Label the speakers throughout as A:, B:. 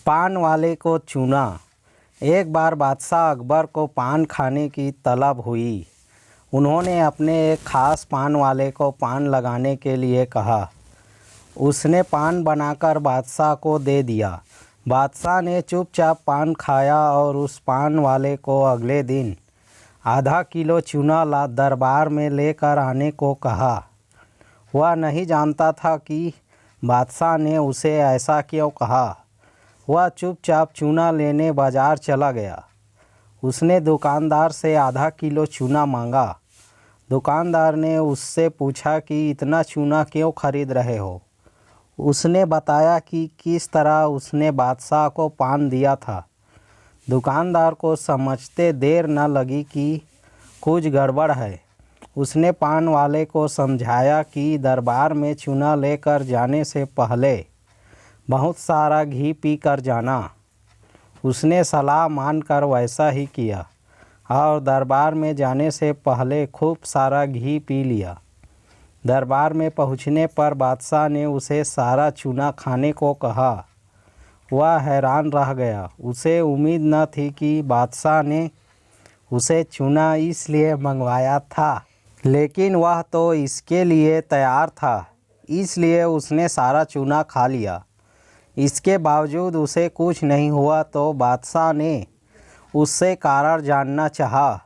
A: पान वाले को चूना। एक बार बादशाह अकबर को पान खाने की तलब हुई। उन्होंने अपने एक ख़ास पान वाले को पान लगाने के लिए कहा। उसने पान बनाकर बादशाह को दे दिया। बादशाह ने चुपचाप पान खाया और उस पान वाले को अगले दिन आधा किलो चूना दरबार में लेकर आने को कहा। वह नहीं जानता था कि बादशाह ने उसे ऐसा क्यों कहा। वह चुपचाप चूना लेने बाज़ार चला गया। उसने दुकानदार से आधा किलो चूना मांगा। दुकानदार ने उससे पूछा कि इतना चूना क्यों खरीद रहे हो। उसने बताया कि किस तरह उसने बादशाह को पान दिया था। दुकानदार को समझते देर न लगी कि कुछ गड़बड़ है। उसने पान वाले को समझाया कि दरबार में चूना लेकर जाने से पहले बहुत सारा घी पी कर जाना। उसने सलाह मानकर वैसा ही किया और दरबार में जाने से पहले खूब सारा घी पी लिया। दरबार में पहुंचने पर बादशाह ने उसे सारा चूना खाने को कहा। वह हैरान रह गया। उसे उम्मीद न थी कि बादशाह ने उसे चूना इसलिए मंगवाया था, लेकिन वह तो इसके लिए तैयार था, इसलिए उसने सारा चूना खा लिया। इसके बावजूद उसे कुछ नहीं हुआ तो बादशाह ने उससे कारण जानना चाहा।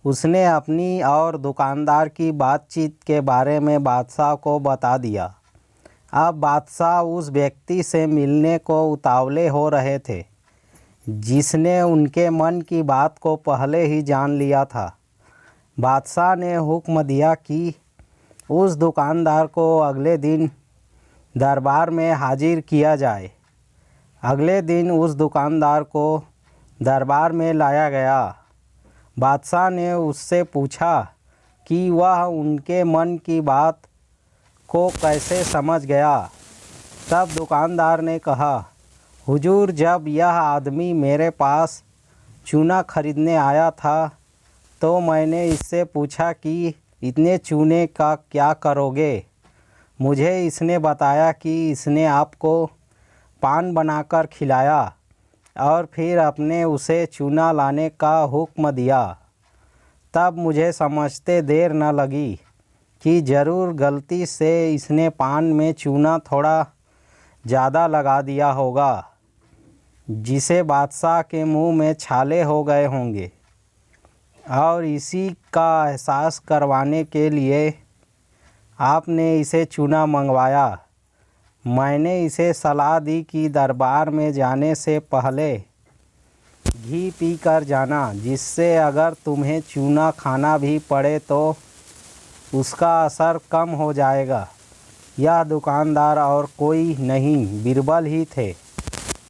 A: उसने अपनी और दुकानदार की बातचीत के बारे में बादशाह को बता दिया। अब बादशाह उस व्यक्ति से मिलने को उतावले हो रहे थे जिसने उनके मन की बात को पहले ही जान लिया था। बादशाह ने हुक्म दिया कि उस दुकानदार को अगले दिन दरबार में हाजिर किया जाए। अगले दिन उस दुकानदार को दरबार में लाया गया। बादशाह ने उससे पूछा कि वह उनके मन की बात को कैसे समझ गया। तब दुकानदार ने कहा, हुजूर, जब यह आदमी मेरे पास चूना खरीदने आया था तो मैंने इससे पूछा कि इतने चूने का क्या करोगे। मुझे इसने बताया कि इसने आपको पान बनाकर खिलाया और फिर अपने उसे चूना लाने का हुक्म दिया। तब मुझे समझते देर न लगी कि ज़रूर गलती से इसने पान में चूना थोड़ा ज़्यादा लगा दिया होगा, जिसे बादशाह के मुंह में छाले हो गए होंगे। और इसी का एहसास करवाने के लिए आपने इसे चूना मंगवाया। मैंने इसे सलाह दी कि दरबार में जाने से पहले घी पी कर जाना, जिससे अगर तुम्हें चूना खाना भी पड़े तो उसका असर कम हो जाएगा। यह दुकानदार और कोई नहीं, बीरबल ही थे।